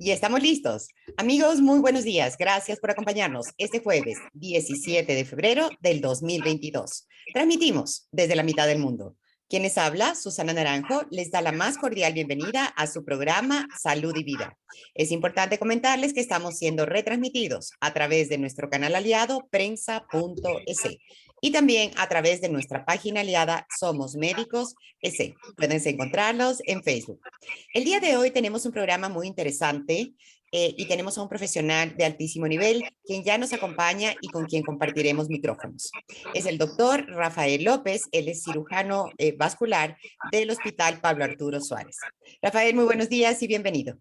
Y estamos listos. Amigos, muy buenos días. Gracias por acompañarnos este jueves 17 de febrero del 2022. Transmitimos desde la mitad del mundo. Quienes habla, Susana Naranjo, les da la más cordial bienvenida a su programa Salud y Vida. Es importante comentarles que estamos siendo retransmitidos a través de nuestro canal aliado prensa.es y también a través de nuestra página aliada Somos Médicos S. Pueden encontrarlos en Facebook. El día de hoy tenemos un programa muy interesante y tenemos a un profesional de altísimo nivel quien ya nos acompaña y con quien compartiremos micrófonos. Es el doctor Rafael López, él es cirujano vascular del Hospital Pablo Arturo Suárez. Rafael, muy buenos días y bienvenido.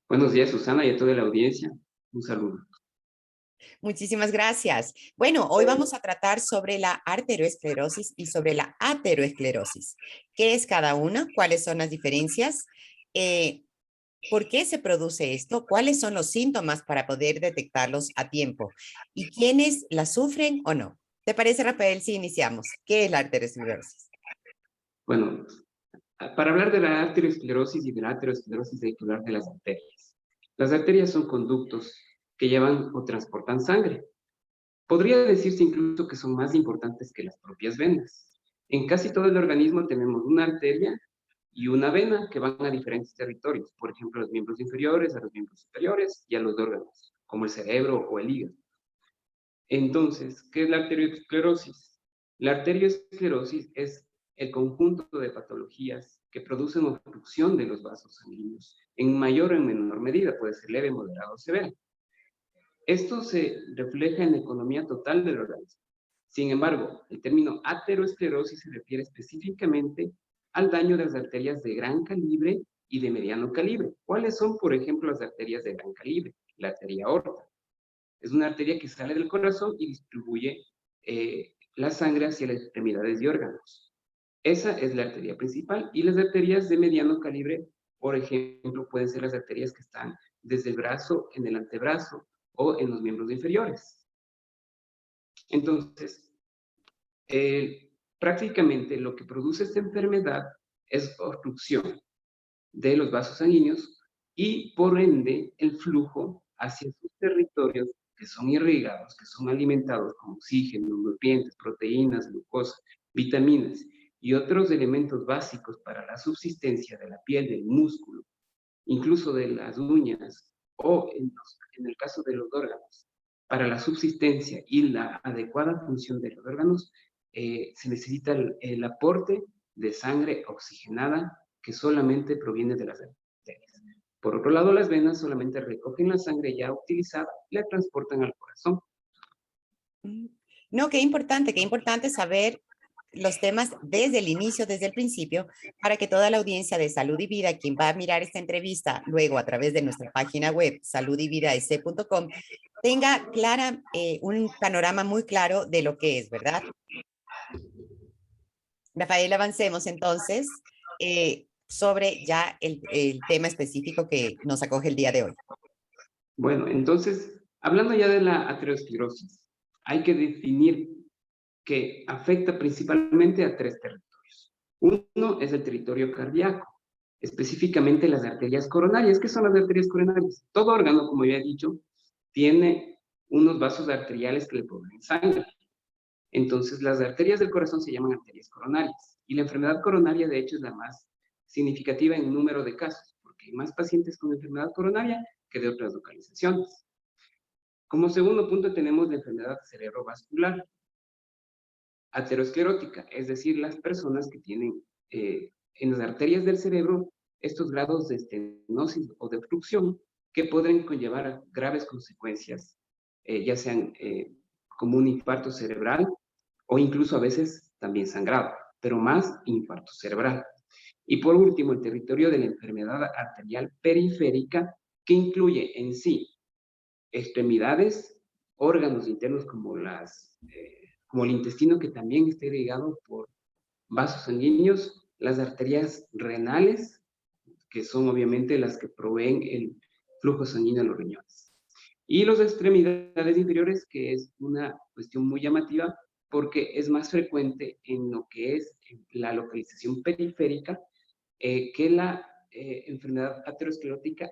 Buenos días, Susana, y a toda la audiencia. Un saludo. Muchísimas gracias. Bueno, hoy vamos a tratar sobre la arteriosclerosis y sobre la aterosclerosis. ¿Qué es cada una? ¿Cuáles son las diferencias? ¿Por qué se produce esto? ¿Cuáles son los síntomas para poder detectarlos a tiempo? ¿Y quiénes la sufren o no? ¿Te parece, Rafael, si iniciamos? ¿Qué es la arteriosclerosis? Bueno, para hablar de la arteriosclerosis y de la aterosclerosis hay que hablar de las arterias. Las arterias son conductos que llevan o transportan sangre. Podría decirse incluso que son más importantes que las propias venas. En casi todo el organismo tenemos una arteria y una vena que van a diferentes territorios, por ejemplo, a los miembros inferiores, a los miembros superiores y a los órganos, como el cerebro o el hígado. Entonces, ¿qué es la arteriosclerosis? La arteriosclerosis es el conjunto de patologías que producen obstrucción de los vasos sanguíneos, en mayor o en menor medida, puede ser leve, moderado o severo. Esto se refleja en la economía total del organismo. Sin embargo, el término aterosclerosis se refiere específicamente al daño de las arterias de gran calibre y de mediano calibre. ¿Cuáles son, por ejemplo, las arterias de gran calibre? La arteria aorta. Es una arteria que sale del corazón y distribuye la sangre hacia las extremidades y órganos. Esa es la arteria principal. Y las arterias de mediano calibre, por ejemplo, pueden ser las arterias que están desde el brazo, en el antebrazo o en los miembros inferiores. Entonces, prácticamente lo que produce esta enfermedad es obstrucción de los vasos sanguíneos y, por ende, el flujo hacia sus territorios que son irrigados, que son alimentados con oxígeno, nutrientes, proteínas, glucosa, vitaminas y otros elementos básicos para la subsistencia de la piel, del músculo, incluso de las uñas o en el caso de los órganos, para la subsistencia y la adecuada función de los órganos, se necesita el aporte de sangre oxigenada que solamente proviene de las arterias. Por otro lado, las venas solamente recogen la sangre ya utilizada y la transportan al corazón. No, qué importante saber los temas desde el inicio, desde el principio, para que toda la audiencia de Salud y Vida, quien va a mirar esta entrevista luego a través de nuestra página web saludyvidas.com, tenga un panorama muy claro de lo que es, ¿verdad? Rafael, avancemos entonces sobre ya el tema específico que nos acoge el día de hoy. Bueno, entonces, hablando ya de la aterosclerosis, hay que definir que afecta principalmente a tres territorios. Uno es el territorio cardíaco, específicamente las arterias coronarias. ¿Qué son las arterias coronarias? Todo órgano, como ya he dicho, tiene unos vasos arteriales que le proveen sangre. Entonces, las arterias del corazón se llaman arterias coronarias. Y la enfermedad coronaria, de hecho, es la más significativa en número de casos, porque hay más pacientes con enfermedad coronaria que de otras localizaciones. Como segundo punto tenemos la enfermedad cerebrovascular aterosclerótica, es decir, las personas que tienen en las arterias del cerebro estos grados de estenosis o de obstrucción que pueden conllevar a graves consecuencias, ya sean como un infarto cerebral o incluso a veces también sangrado, pero más infarto cerebral. Y por último, el territorio de la enfermedad arterial periférica, que incluye en sí extremidades, órganos internos como como el intestino, que también está irrigado por vasos sanguíneos, las arterias renales, que son obviamente las que proveen el flujo sanguíneo a los riñones. Y las extremidades inferiores, que es una cuestión muy llamativa porque es más frecuente en lo que es la localización periférica que la enfermedad aterosclerótica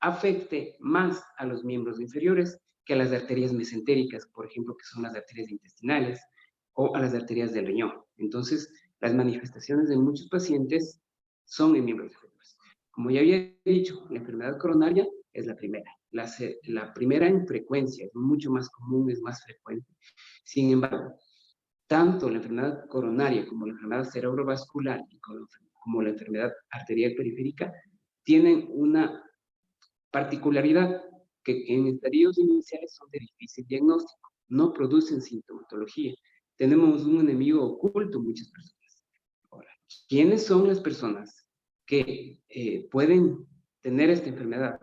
afecte más a los miembros inferiores que a las arterias mesentéricas, por ejemplo, que son las arterias intestinales o a las arterias del riñón. Entonces, las manifestaciones de muchos pacientes son en miembros inferiores. Como ya había dicho, la enfermedad coronaria es la primera. La primera en frecuencia, es mucho más común, es más frecuente. Sin embargo, tanto la enfermedad coronaria como la enfermedad cerebrovascular y como la enfermedad arterial periférica tienen una particularidad, que en estadios iniciales son de difícil diagnóstico, no producen sintomatología. Tenemos un enemigo oculto en muchas personas. Ahora, ¿quiénes son las personas que pueden tener esta enfermedad?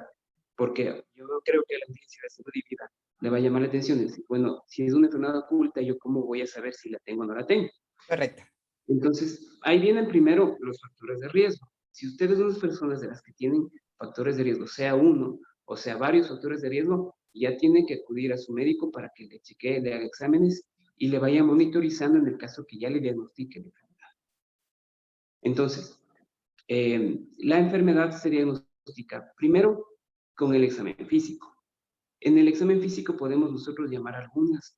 Porque yo creo que a la audiencia de salud y vida le va a llamar la atención y decir, bueno, si es una enfermedad oculta, ¿yo cómo voy a saber si la tengo o no la tengo? Correcto. Entonces, ahí vienen primero los factores de riesgo. Si ustedes son personas de las que tienen factores de riesgo, sea uno o sea varios factores de riesgo, ya tiene que acudir a su médico para que le chequee, le haga exámenes y le vaya monitorizando en el caso que ya le diagnostique la enfermedad. Entonces, la enfermedad se diagnostica primero con el examen físico. En el examen físico podemos nosotros llamar algunas,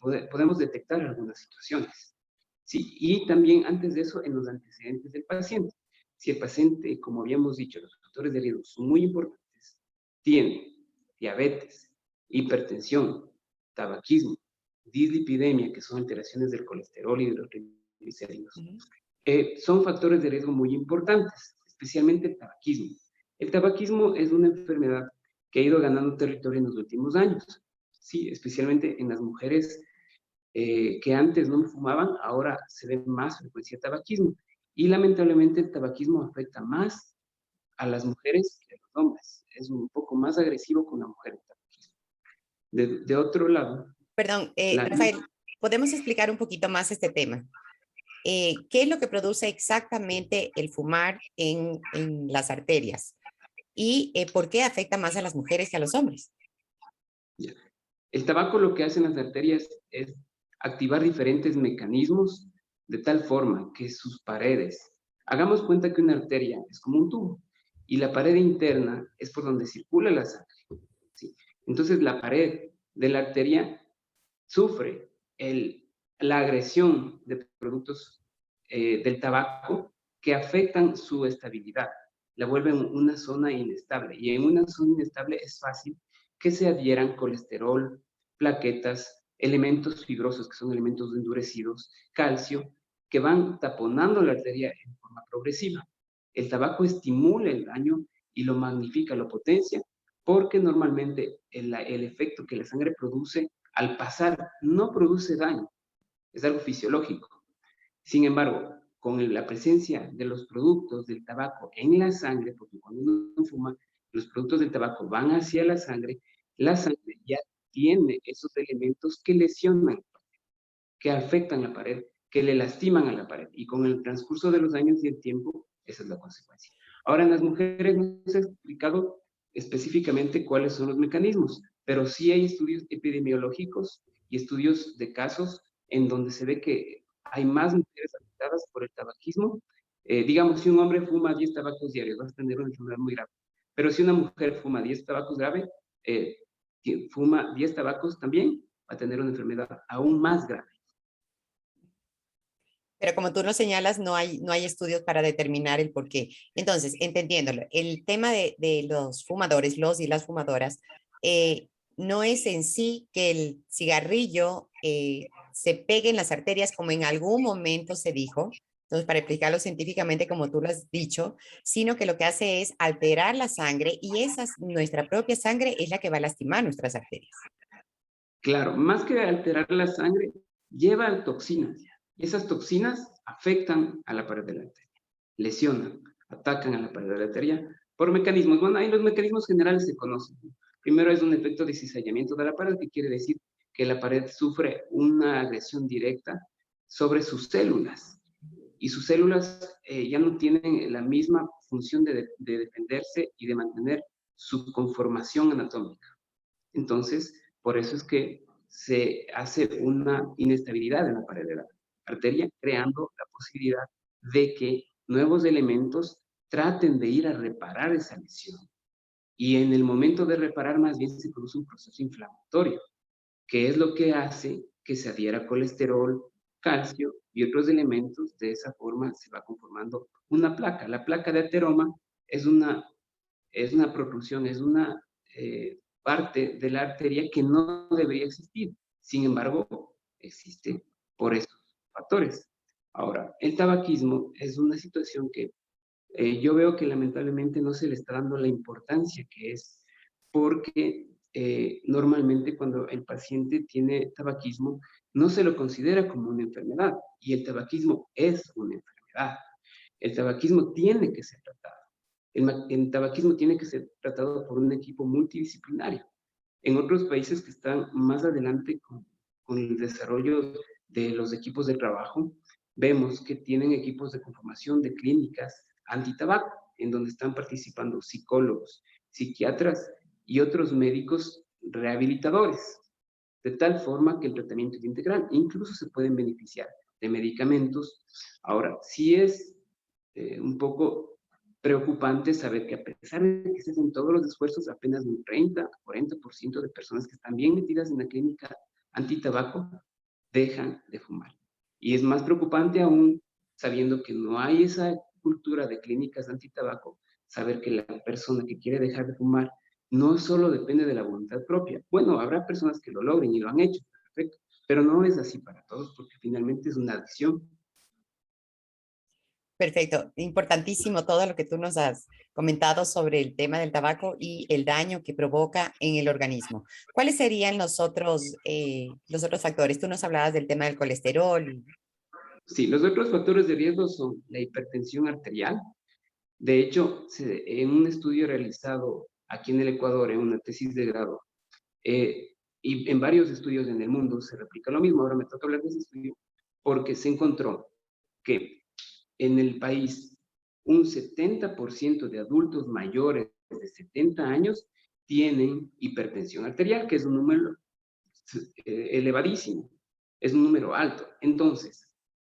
podemos detectar algunas situaciones. Sí, y también antes de eso, en los antecedentes del paciente. Si el paciente, como habíamos dicho, los factores de riesgo son muy importantes, tiene diabetes, hipertensión, tabaquismo, dislipidemia, que son alteraciones del colesterol y de los triglicéridos, son factores de riesgo muy importantes, especialmente el tabaquismo. El tabaquismo es una enfermedad que ha ido ganando territorio en los últimos años, sí, especialmente en las mujeres que antes no fumaban, ahora se ve más frecuencia de tabaquismo. Y lamentablemente el tabaquismo afecta más a las mujeres que a los hombres. Es un poco más agresivo con la mujer el tabaquismo. De otro lado, Perdón, la, Rafael, ¿podemos explicar un poquito más este tema? ¿Qué es lo que produce exactamente el fumar en las arterias? ¿Y por qué afecta más a las mujeres que a los hombres? el tabaco lo que hace en las arterias es activar diferentes mecanismos de tal forma que sus paredes, hagamos cuenta que una arteria es como un tubo y la pared interna es por donde circula la sangre. ¿Sí? Entonces la pared de la arteria sufre la agresión de productos del tabaco que afectan su estabilidad, la vuelven una zona inestable. Y en una zona inestable es fácil que se adhieran colesterol, plaquetas, elementos fibrosos, que son elementos endurecidos, calcio, que van taponando la arteria en forma progresiva. El tabaco estimula el daño y lo magnifica, lo potencia, porque normalmente el efecto que la sangre produce al pasar no produce daño, es algo fisiológico. Sin embargo, con la presencia de los productos del tabaco en la sangre, porque cuando uno fuma, los productos del tabaco van hacia la sangre ya tiene esos elementos que lesionan, que afectan la pared, que le lastiman a la pared. Y con el transcurso de los años y el tiempo, esa es la consecuencia. Ahora, en las mujeres no se ha explicado específicamente cuáles son los mecanismos, pero sí hay estudios epidemiológicos y estudios de casos en donde se ve que hay más mujeres afectadas por el tabaquismo. Digamos, si un hombre fuma 10 tabacos diarios, va a tener una enfermedad muy grave. Pero si una mujer fuma 10 tabacos grave, fuma 10 tabacos también, va a tener una enfermedad aún más grave. Pero como tú nos señalas, no hay estudios para determinar el por qué. Entonces, entendiéndolo, el tema de los fumadores, los y las fumadoras, no es en sí que el cigarrillo se pegue en las arterias como en algún momento se dijo, entonces para explicarlo científicamente como tú lo has dicho, sino que lo que hace es alterar la sangre y nuestra propia sangre es la que va a lastimar nuestras arterias. Claro, más que alterar la sangre, lleva toxinas. Y esas toxinas afectan a la pared de la arteria, lesionan, atacan a la pared de la arteria por mecanismos. Bueno, ahí los mecanismos generales se conocen. Primero es un efecto de cizallamiento de la pared, que quiere decir que la pared sufre una agresión directa sobre sus células. Y sus células ya no tienen la misma función de defenderse y de mantener su conformación anatómica. Entonces, por eso es que se hace una inestabilidad en la pared de la arteria, creando la posibilidad de que nuevos elementos traten de ir a reparar esa lesión. y en el momento de reparar más bien se produce un proceso inflamatorio, que es lo que hace que se adhiera colesterol, calcio y otros elementos. De esa forma se va conformando una placa. La placa de ateroma es una protrusión, es una parte de la arteria que no debería existir. Sin embargo, existe por esos factores. Ahora, el tabaquismo es una situación que yo veo que lamentablemente no se le está dando la importancia que es, porque normalmente cuando el paciente tiene tabaquismo no se lo considera como una enfermedad, y el tabaquismo es una enfermedad. El tabaquismo tiene que ser tratado. El tabaquismo tiene que ser tratado por un equipo multidisciplinario. En otros países que están más adelante con el desarrollo de los equipos de trabajo, vemos que tienen equipos de conformación de clínicas antitabaco, en donde están participando psicólogos, psiquiatras y otros médicos rehabilitadores, de tal forma que el tratamiento es integral. Incluso se pueden beneficiar de medicamentos. Ahora, sí es un poco preocupante saber que a pesar de que se hacen todos los esfuerzos, apenas un 30-40% de personas que están bien metidas en la clínica antitabaco dejan de fumar. Y es más preocupante aún, sabiendo que no hay esa cultura de clínicas antitabaco, saber que la persona que quiere dejar de fumar no solo depende de la voluntad propia. Bueno, habrá personas que lo logren y lo han hecho, perfecto, pero no es así para todos, porque finalmente es una adicción. Perfecto, importantísimo todo lo que tú nos has comentado sobre el tema del tabaco y el daño que provoca en el organismo. ¿Cuáles serían los otros factores? Tú nos hablabas del tema del colesterol. Sí, los otros factores de riesgo son la hipertensión arterial. De hecho, en un estudio realizado aquí en el Ecuador, en una tesis de grado, y en varios estudios en el mundo se replica lo mismo. Ahora me toca hablar de ese estudio porque se encontró que en el país un 70% de adultos mayores de 70 años tienen hipertensión arterial, que es un número elevadísimo, es un número alto. Entonces,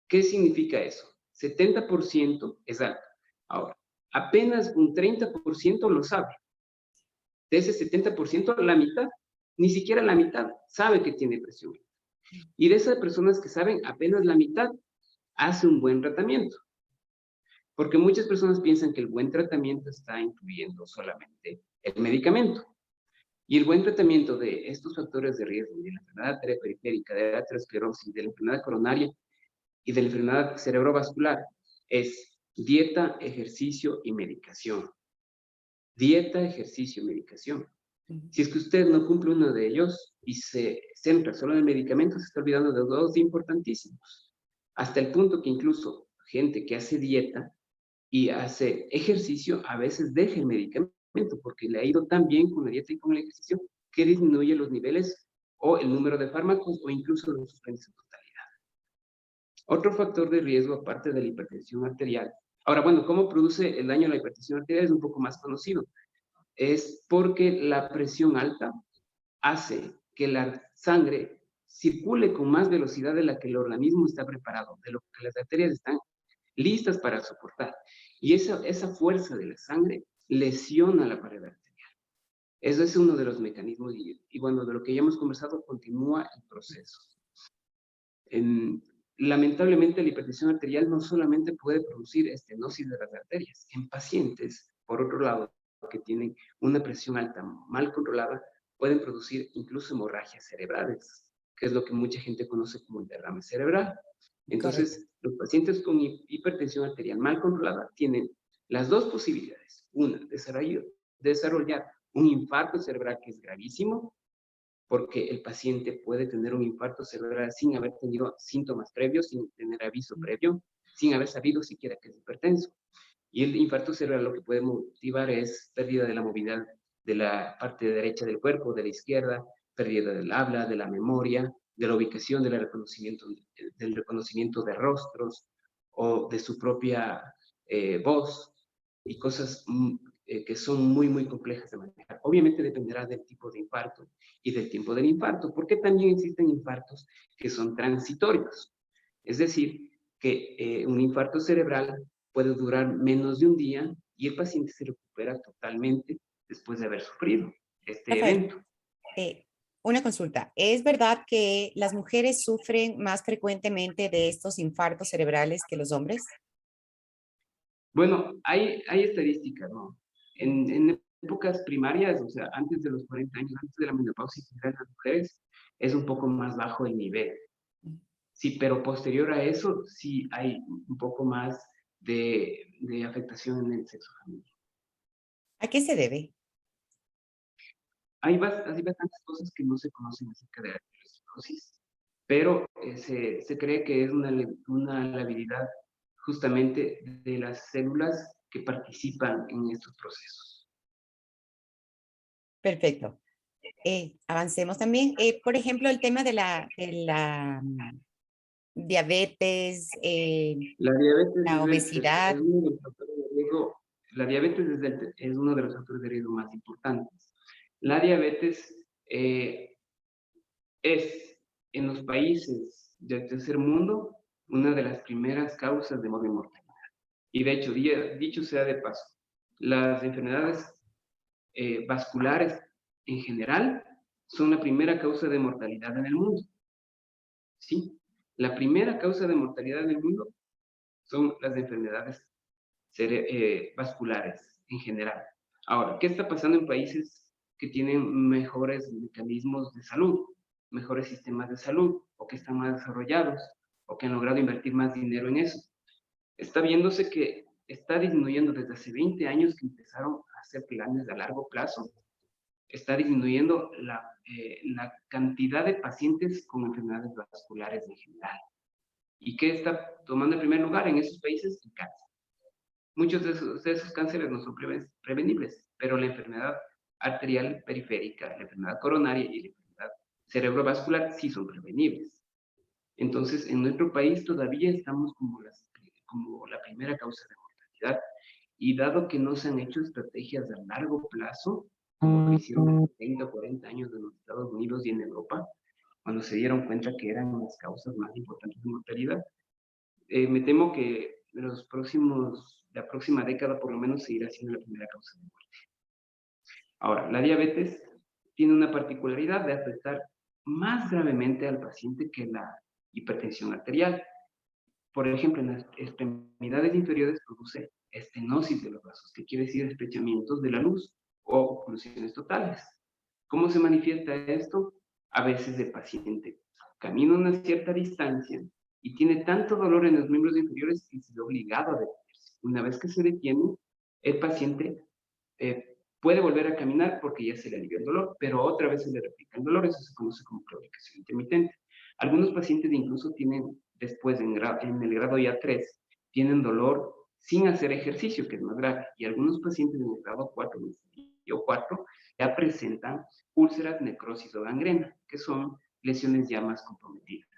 ¿qué significa eso? 70% es alto. Ahora, apenas un 30% lo sabe. De ese 70%, la mitad, ni siquiera la mitad, sabe que tiene presión. Y de esas personas que saben, apenas la mitad hace un buen tratamiento. Porque muchas personas piensan que el buen tratamiento está incluyendo solamente el medicamento. Y el buen tratamiento de estos factores de riesgo, de la enfermedad periférica, de la aterosclerosis, de la enfermedad coronaria y de la enfermedad cerebrovascular, es dieta, ejercicio y medicación. Dieta, ejercicio y medicación. Si es que usted no cumple uno de ellos y se centra solo en el medicamento, se está olvidando de dos importantísimos. Hasta el punto que incluso gente que hace dieta y hace ejercicio a veces deja el medicamento porque le ha ido tan bien con la dieta y con el ejercicio que disminuye los niveles o el número de fármacos o incluso los suspende en totalidad. Otro factor de riesgo, aparte de la hipertensión arterial. Ahora, bueno, ¿cómo produce el daño la hipertensión arterial? Es un poco más conocido. Es porque la presión alta hace que la sangre circule con más velocidad de la que el organismo está preparado, de lo que las arterias están listas para soportar. Y esa fuerza de la sangre lesiona la pared arterial. Eso es uno de los mecanismos y bueno, de lo que ya hemos conversado, continúa el proceso. Lamentablemente, la hipertensión arterial no solamente puede producir estenosis de las arterias. En pacientes, por otro lado, que tienen una presión alta mal controlada, pueden producir incluso hemorragias cerebrales, que es lo que mucha gente conoce como el derrame cerebral. Correcto. Entonces, los pacientes con hipertensión arterial mal controlada tienen las dos posibilidades. Una, desarrollar un infarto cerebral que es gravísimo, porque el paciente puede tener un infarto cerebral sin haber tenido síntomas previos, sin tener aviso previo, sin haber sabido siquiera que es hipertenso. Y el infarto cerebral lo que puede motivar es pérdida de la movilidad de la parte derecha del cuerpo, de la izquierda, pérdida del habla, de la memoria, de la ubicación, del reconocimiento de rostros o de su propia voz y cosas que son muy, muy complejas de manejar. Obviamente dependerá del tipo de infarto y del tiempo del infarto, porque también existen infartos que son transitorios. Es decir, que un infarto cerebral puede durar menos de un día y el paciente se recupera totalmente después de haber sufrido este Rafael, evento. eh, una consulta. ¿Es verdad que las mujeres sufren más frecuentemente de estos infartos cerebrales que los hombres? Bueno, hay estadísticas, ¿no? En épocas primarias, o sea, antes de los 40 años, antes de la menopausia en general, las mujeres, es un poco más bajo el nivel. Sí, pero posterior a eso, sí hay un poco más de afectación en el sexo femenino. ¿A qué se debe? Hay bastantes cosas que no se conocen acerca de la arteriosclerosis, pero se cree que es una labilidad justamente de las células que participan en estos procesos. Perfecto. Avancemos también. Por ejemplo, el tema de la diabetes, La diabetes la es obesidad. uno de los factores de riesgo, la diabetes es uno de los factores de riesgo más importantes. La diabetes es, en los países del tercer mundo, una de las primeras causas de mortalidad. Y de hecho, dicho sea de paso, las enfermedades vasculares en general son la primera causa de mortalidad en el mundo. ¿Sí? La primera causa de mortalidad en el mundo son las enfermedades vasculares en general. Ahora, ¿qué está pasando en países que tienen mejores mecanismos de salud, mejores sistemas de salud, o que están más desarrollados, o que han logrado invertir más dinero en eso? Está viéndose que está disminuyendo desde hace 20 años que empezaron a hacer planes a largo plazo, está disminuyendo la cantidad de pacientes con enfermedades vasculares en general. ¿Y qué está tomando el primer lugar en esos países? El cáncer. Muchos de esos cánceres no son prevenibles, pero la enfermedad arterial periférica, la enfermedad coronaria y la enfermedad cerebrovascular sí son prevenibles. Entonces, en nuestro país todavía estamos como la primera causa de mortalidad, y dado que no se han hecho estrategias a largo plazo, como lo hicieron hace 30 o 40 años en los Estados Unidos y en Europa, cuando se dieron cuenta que eran las causas más importantes de mortalidad, me temo que la próxima década por lo menos seguirá siendo la primera causa de muerte. Ahora, la diabetes tiene una particularidad de afectar más gravemente al paciente que la hipertensión arterial. Por ejemplo, en las extremidades inferiores produce estenosis de los vasos, que quiere decir estrechamientos de la luz o oclusiones totales. ¿Cómo se manifiesta esto? A veces el paciente camina una cierta distancia y tiene tanto dolor en los miembros inferiores que se ve obligado a detenerse. Una vez que se detiene, el paciente puede volver a caminar porque ya se le alivió el dolor, pero otra vez se le replica el dolor. Eso se conoce como claudicación intermitente. Algunos pacientes incluso tienen, después en el grado ya 3, tienen dolor sin hacer ejercicio, que es más grave. Y algunos pacientes en el grado 4 o 4 ya presentan úlceras, necrosis o gangrena, que son lesiones ya más comprometidas.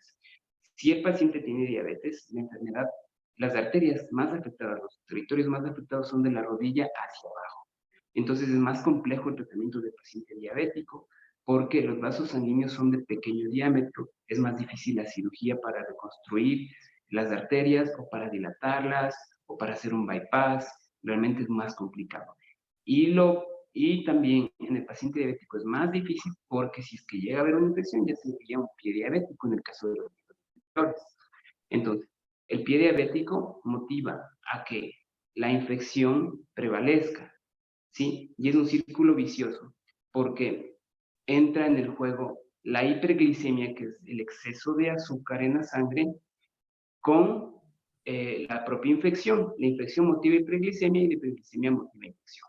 Si el paciente tiene diabetes, la enfermedad, las arterias más afectadas, los territorios más afectados son de la rodilla hacia abajo. Entonces es más complejo el tratamiento del paciente diabético, porque los vasos sanguíneos son de pequeño diámetro, es más difícil la cirugía para reconstruir las arterias o para dilatarlas o para hacer un bypass, realmente es más complicado. Y también en el paciente diabético es más difícil porque si es que llega a haber una infección ya se le un pie diabético en el caso de los infectores. Entonces, el pie diabético motiva a que la infección prevalezca, ¿sí? Y es un círculo vicioso, porque entra en el juego la hiperglicemia, que es el exceso de azúcar en la sangre, con la propia infección. La infección motiva hiperglicemia y la hiperglicemia motiva infección.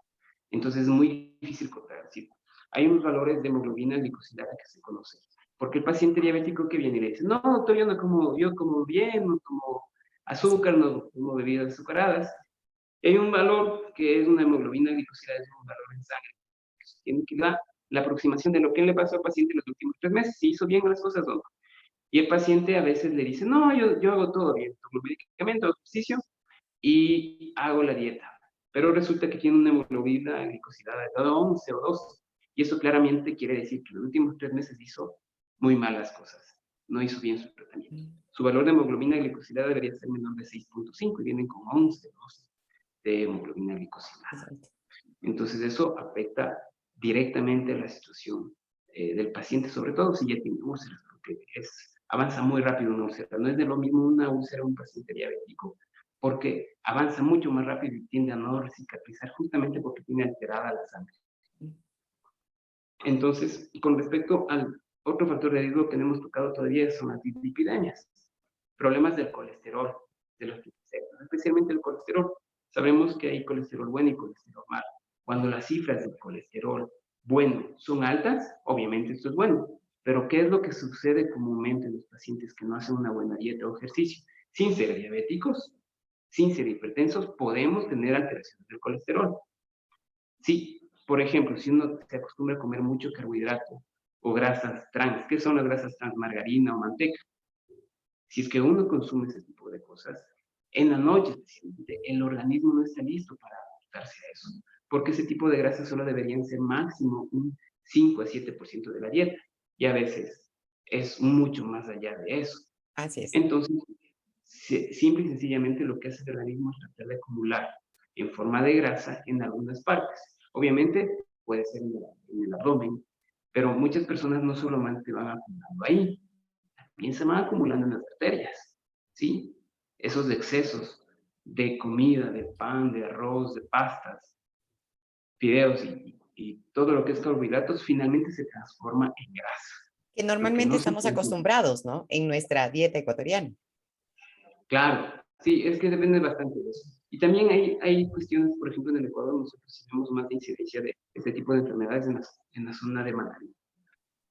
Entonces es muy difícil contradecir. Hay unos valores de hemoglobina glicosilada que se conocen. Porque el paciente diabético que viene y le dice, no, doctor, yo como bien, no como azúcar, no como bebidas azucaradas. Y hay un valor que es una hemoglobina glicosilada, es un valor en sangre. Tiene que dar la aproximación de lo que le pasó al paciente en los últimos 3 meses, si hizo bien las cosas o no. Y el paciente a veces le dice, no, yo hago todo bien, tomo medicamentos, ejercicio y hago la dieta. Pero resulta que tiene una hemoglobina glicosilada de 11 o 12. Y eso claramente quiere decir que los últimos 3 meses hizo muy malas cosas. No hizo bien su tratamiento. Su valor de hemoglobina glicosilada debería ser menor de 6.5 y vienen con 11, 12 de hemoglobina glicosilada. Entonces eso afecta directamente la situación del paciente, sobre todo si ya tiene úlceras, porque avanza muy rápido una úlcera. No es de lo mismo una úlcera a un paciente diabético, porque avanza mucho más rápido y tiende a no cicatrizar justamente porque tiene alterada la sangre. Entonces, con respecto al otro factor de riesgo que no hemos tocado todavía son las dislipidemias, problemas del colesterol, de los triglicéridos, especialmente el colesterol. Sabemos que hay colesterol bueno y colesterol malo. Cuando las cifras del colesterol bueno son altas, obviamente esto es bueno. Pero ¿qué es lo que sucede comúnmente en los pacientes que no hacen una buena dieta o ejercicio? Sin ser diabéticos, sin ser hipertensos, podemos tener alteraciones del colesterol. Sí, por ejemplo, si uno se acostumbra a comer mucho carbohidrato o grasas trans, ¿qué son las grasas trans? Margarina o manteca. Si es que uno consume ese tipo de cosas, en la noche especialmente, el organismo no está listo para adaptarse a eso, porque ese tipo de grasas solo deberían ser máximo un 5 a 7% de la dieta, y a veces es mucho más allá de eso. Así es. Entonces, simple y sencillamente lo que hace el organismo es tratar de acumular en forma de grasa en algunas partes. Obviamente puede ser en el abdomen, pero muchas personas no solamente van acumulando ahí, también se van acumulando en las arterias, ¿sí? Esos excesos de comida, de pan, de arroz, de pastas, fideos y todo lo que es carbohidratos finalmente se transforma en grasa. Que Lo que normalmente no se estamos encuentra. acostumbrados, ¿no? En nuestra dieta ecuatoriana. Claro, sí, es que depende bastante de eso. Y también hay cuestiones, por ejemplo, en el Ecuador nosotros tenemos más de incidencia de este tipo de enfermedades en la zona de Manabí.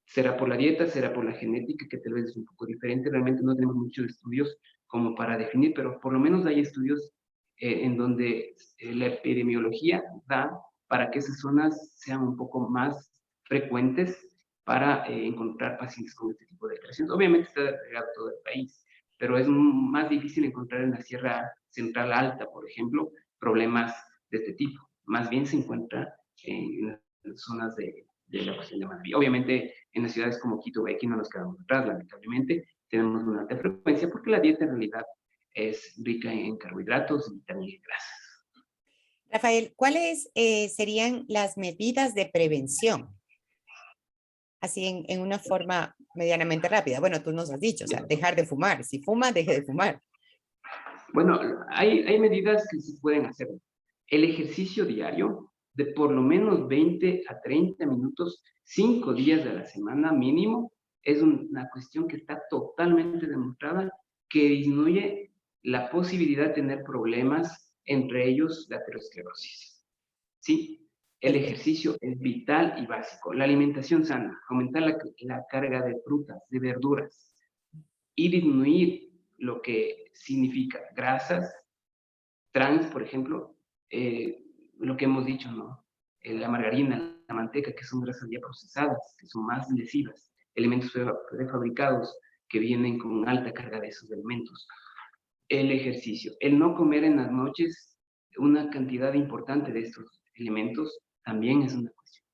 Será por la dieta, será por la genética, que tal vez es un poco diferente. Realmente no tenemos muchos estudios como para definir, pero por lo menos hay estudios en donde la epidemiología da para que esas zonas sean un poco más frecuentes para encontrar pacientes con este tipo de alteraciones. Obviamente está regado todo el país, pero es más difícil encontrar en la Sierra Central Alta, por ejemplo, problemas de este tipo. Más bien se encuentra en las zonas de la cuestión de Manabí. Obviamente, en las ciudades como Quito, Bequí, no nos quedamos atrás, lamentablemente, tenemos una alta frecuencia porque la dieta en realidad es rica en carbohidratos y también en grasas. Rafael, ¿cuáles serían las medidas de prevención? Así en una forma medianamente rápida. Bueno, tú nos has dicho, o sea, dejar de fumar. Si fuma, deje de fumar. Bueno, hay medidas que se pueden hacer. El ejercicio diario de por lo menos 20 a 30 minutos, 5 días de la semana mínimo, es una cuestión que está totalmente demostrada que disminuye la posibilidad de tener problemas, entre ellos la aterosclerosis. ¿Sí? El Perfecto. ejercicio es vital y básico. La alimentación sana, aumentar la carga de frutas, de verduras y disminuir lo que significa grasas, trans, por ejemplo, lo que hemos dicho, ¿no? La margarina, la manteca, que son grasas ya procesadas, que son más lesivas, elementos prefabricados que vienen con alta carga de esos elementos. El ejercicio, el no comer en las noches una cantidad importante de estos elementos también es una cuestión.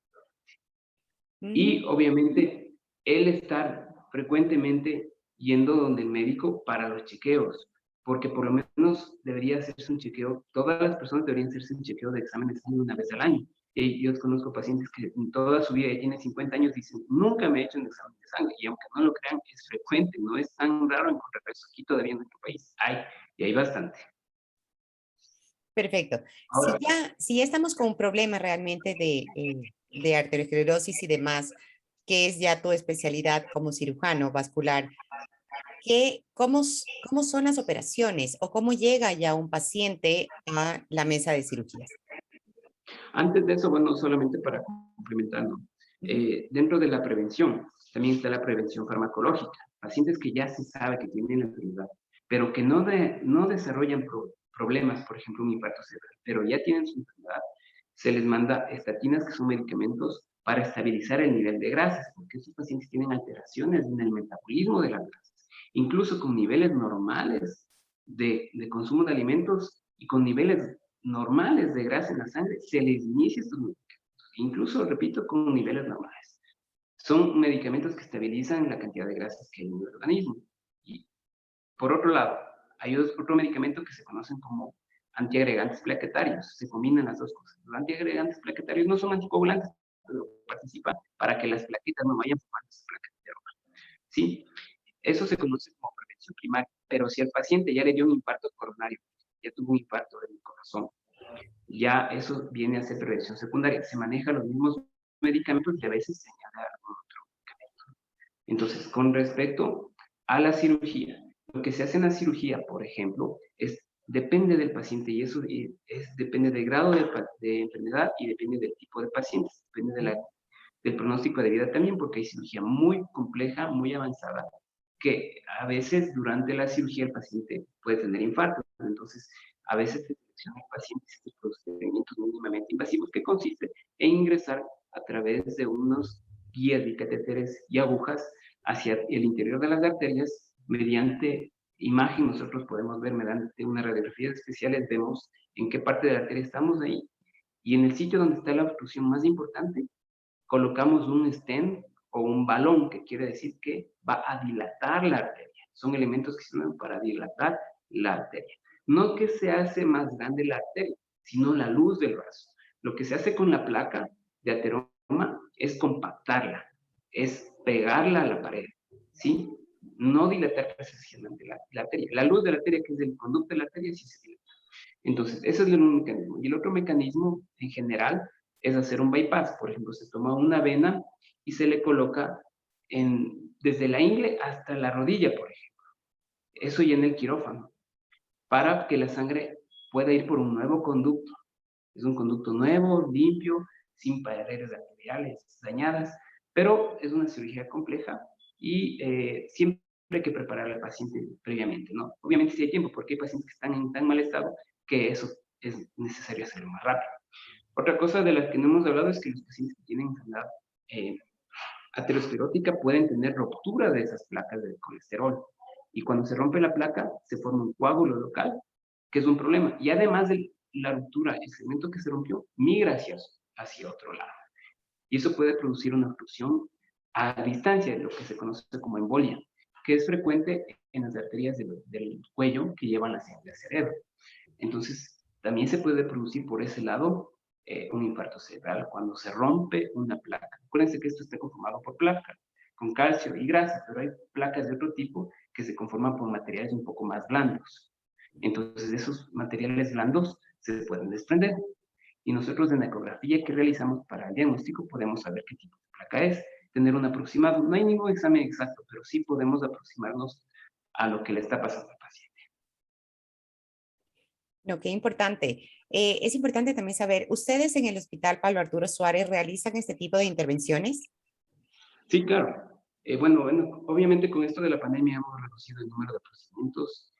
Mm, Y obviamente el estar frecuentemente yendo donde el médico para los chequeos, porque por lo menos debería hacerse un chequeo, todas las personas deberían hacerse un chequeo de examen de sangre una vez al año. Y yo conozco pacientes que en toda su vida, ya tienen 50 años, dicen, nunca me he hecho un examen de sangre. Y aunque no lo crean, es frecuente, no es tan raro encontrar eso aquí todavía en nuestro país. Hay, y hay bastante. perfecto. Ahora, Si ya estamos con un problema realmente de arteriosclerosis y demás, que es ya tu especialidad como cirujano vascular, ¿cómo son las operaciones o cómo llega ya un paciente a la mesa de cirugías? antes de eso, bueno, solamente para complementar, ¿no? Ujú. Dentro de la prevención, también está la prevención farmacológica. Pacientes que ya se sabe que tienen la enfermedad, pero que no desarrollan problemas, por ejemplo, un infarto cerebral, pero ya tienen su enfermedad, se les manda estatinas, que son medicamentos para estabilizar el nivel de grasas, porque estos pacientes tienen alteraciones en el metabolismo de las grasas, incluso con niveles normales de consumo de alimentos y con niveles normales de grasa en la sangre, se les inicia estos medicamentos, incluso, repito, con niveles normales. Son medicamentos que estabilizan la cantidad de grasas que hay en el organismo. Y por otro lado, hay otro medicamento que se conocen como antiagregantes plaquetarios. Se combinan las dos cosas. Los antiagregantes plaquetarios no son anticoagulantes, pero participan para que las plaquetas no vayan formando esas placas de aroma. ¿Sí? Eso se conoce como prevención primaria, pero si al paciente ya le dio un infarto coronario, ya tuvo un infarto del corazón, ya eso viene a ser prevención secundaria. Se manejan los mismos medicamentos y a veces se añade algún otro medicamento. Entonces, con respecto a la cirugía, lo que se hace en la cirugía, por ejemplo, depende del paciente y eso depende del grado de enfermedad y depende del tipo de paciente, depende del pronóstico de vida también, porque hay cirugía muy compleja, muy avanzada, que a veces durante la cirugía el paciente puede tener infarto. Entonces, a veces se seleccionan pacientes estos procedimientos mínimamente invasivos, que consiste en ingresar a través de unos guías de catéteres y agujas hacia el interior de las arterias mediante imagen. Nosotros podemos ver mediante unas radiografías especiales, vemos en qué parte de la arteria estamos ahí, y en el sitio donde está la obstrucción más importante colocamos un stent o un balón, que quiere decir que va a dilatar la arteria. Son elementos que sirven para dilatar la arteria. No que se hace más grande la arteria, sino la luz del vaso. Lo que se hace con la placa de ateroma es compactarla, es pegarla a la pared, ¿sí? No dilatar precisamente la arteria. La luz de la arteria, que es el conducto de la arteria, sí se dilata. Entonces, ese es un mecanismo. Y el otro mecanismo, en general, es hacer un bypass. Por ejemplo, se toma una vena y se le coloca desde la ingle hasta la rodilla, por ejemplo. Eso ya en el quirófano, para que la sangre pueda ir por un nuevo conducto. Es un conducto nuevo, limpio, sin paredes arteriales dañadas, pero es una cirugía compleja y siempre hay que preparar al paciente previamente, ¿no? Obviamente si hay tiempo, porque hay pacientes que están en tan mal estado que eso es necesario hacerlo más rápido. Otra cosa de la que no hemos hablado es que los pacientes que tienen enfermedad aterosclerótica pueden tener ruptura de esas placas del colesterol. Y cuando se rompe la placa, se forma un coágulo local, que es un problema. Y además de la ruptura, el segmento que se rompió migra hacia otro lado. Y eso puede producir una obstrucción a distancia, lo que se conoce como embolia, que es frecuente en las arterias del cuello que llevan la sangre al cerebro. Entonces, también se puede producir por ese lado un infarto cerebral cuando se rompe una placa. Acuérdense que esto está conformado por placa, con calcio y grasa, pero hay placas de otro tipo que se conforman por materiales un poco más blandos. Entonces, esos materiales blandos se pueden desprender. Y nosotros en la ecografía que realizamos para el diagnóstico podemos saber qué tipo de placa es, tener un aproximado. No hay ningún examen exacto, pero sí podemos aproximarnos a lo que le está pasando al paciente. No, qué importante. Es importante también saber, ¿ustedes en el Hospital Pablo Arturo Suárez realizan este tipo de intervenciones? Sí, claro. Bueno, obviamente con esto de la pandemia hemos reducido el número de procedimientos,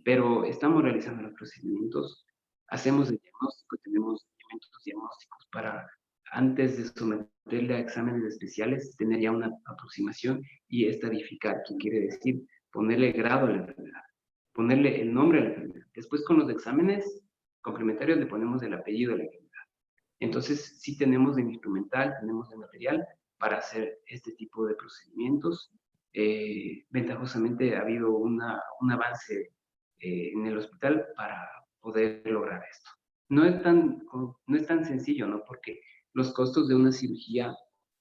pero estamos realizando los procedimientos, hacemos el diagnóstico, tenemos elementos diagnósticos para, antes de someterle a exámenes especiales, tener ya una aproximación y estadificar, que quiere decir ponerle grado a la enfermedad, ponerle el nombre a la enfermedad. Después con los exámenes complementarios le ponemos el apellido a la enfermedad. Entonces, sí tenemos el instrumental, tenemos el material para hacer este tipo de procedimientos. Ventajosamente ha habido un avance en el hospital para poder lograr esto. No es tan sencillo, ¿no? Porque los costos de una cirugía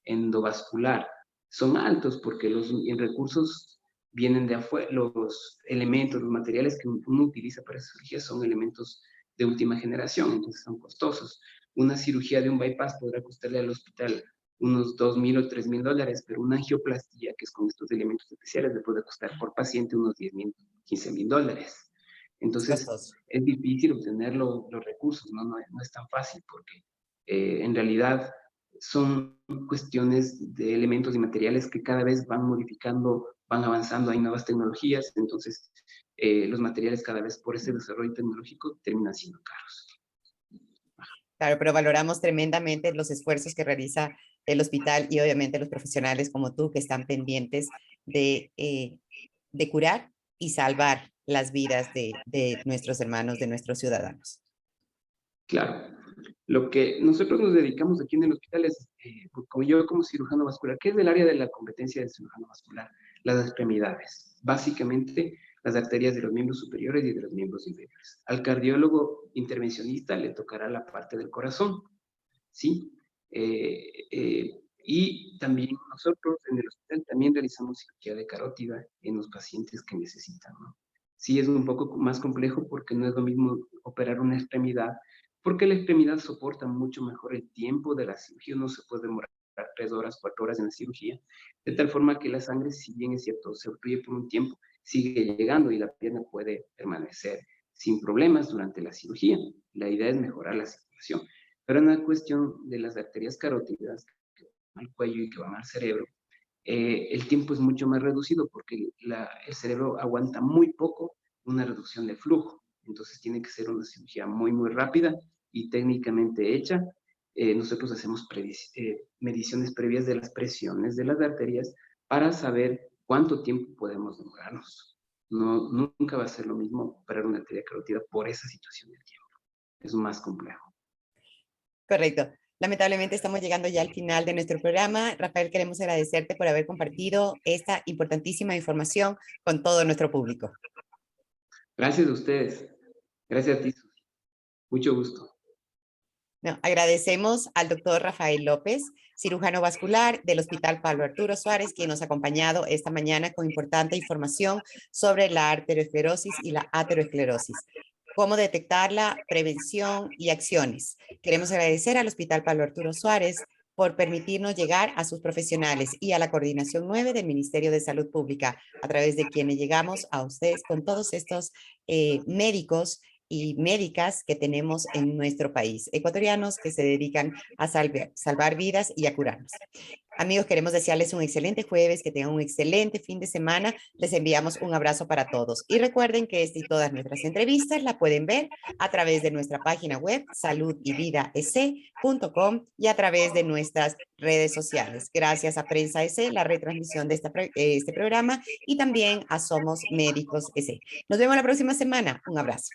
endovascular son altos porque los recursos vienen de afuera, los elementos, los materiales que uno utiliza para esa cirugía son elementos de última generación, entonces son costosos. Una cirugía de un bypass podrá costarle al hospital unos $2,000 o $3,000, pero una angioplastía, que es con estos elementos especiales, le puede costar por paciente unos $10,000, $15,000. Es Entonces, costoso. es difícil obtener los recursos, ¿no? No es tan fácil porque en realidad son cuestiones de elementos y materiales que cada vez van modificando, van avanzando, hay nuevas tecnologías, entonces los materiales cada vez por ese desarrollo tecnológico terminan siendo caros. Claro, pero valoramos tremendamente los esfuerzos que realiza el hospital y obviamente los profesionales como tú que están pendientes de curar y salvar las vidas de nuestros hermanos, de nuestros ciudadanos. Claro. Lo que nosotros nos dedicamos aquí en el hospital es, como yo como cirujano vascular, ¿qué es del área de la competencia del cirujano vascular? Las extremidades. Básicamente, las arterias de los miembros superiores y de los miembros inferiores. Al cardiólogo intervencionista le tocará la parte del corazón, ¿sí? Y también nosotros en el hospital también realizamos cirugía de carótida en los pacientes que necesitan, ¿no? Sí es un poco más complejo porque no es lo mismo operar una extremidad, porque la extremidad soporta mucho mejor el tiempo de la cirugía, no se puede demorar 3 horas, 4 horas en la cirugía, de tal forma que la sangre, si bien es cierto, se obstruye por un tiempo, sigue llegando y la pierna puede permanecer sin problemas durante la cirugía. La idea es mejorar la circulación. Pero en la cuestión de las arterias carótidas, que van al cuello y que van al cerebro, el tiempo es mucho más reducido porque el cerebro aguanta muy poco una reducción de flujo. Entonces tiene que ser una cirugía muy, muy rápida y técnicamente hecha. Nosotros hacemos mediciones previas de las presiones de las arterias para saber cuánto tiempo podemos demorarnos. No, nunca va a ser lo mismo operar una arteria carótida por esa situación del tiempo. Es más complejo. Correcto. Lamentablemente estamos llegando ya al final de nuestro programa. Rafael, queremos agradecerte por haber compartido esta importantísima información con todo nuestro público. Gracias a ustedes. Gracias a ti, Susi. Mucho gusto. No, agradecemos al doctor Rafael López, cirujano vascular del Hospital Pablo Arturo Suárez, quien nos ha acompañado esta mañana con importante información sobre la arteriosclerosis y la aterosclerosis, cómo detectarla, prevención y acciones. Queremos agradecer al Hospital Pablo Arturo Suárez por permitirnos llegar a sus profesionales y a la Coordinación 9 del Ministerio de Salud Pública, a través de quienes llegamos a ustedes con todos estos médicos y médicas que tenemos en nuestro país, ecuatorianos que se dedican a salvar vidas y a curarnos. Amigos, queremos desearles un excelente jueves, que tengan un excelente fin de semana. Les enviamos un abrazo para todos. Y recuerden que esta y todas nuestras entrevistas la pueden ver a través de nuestra página web saludYvidaEC.com y a través de nuestras redes sociales. Gracias a Prensa EC, la retransmisión de este programa, y también a Somos Médicos EC. Nos vemos la próxima semana. Un abrazo.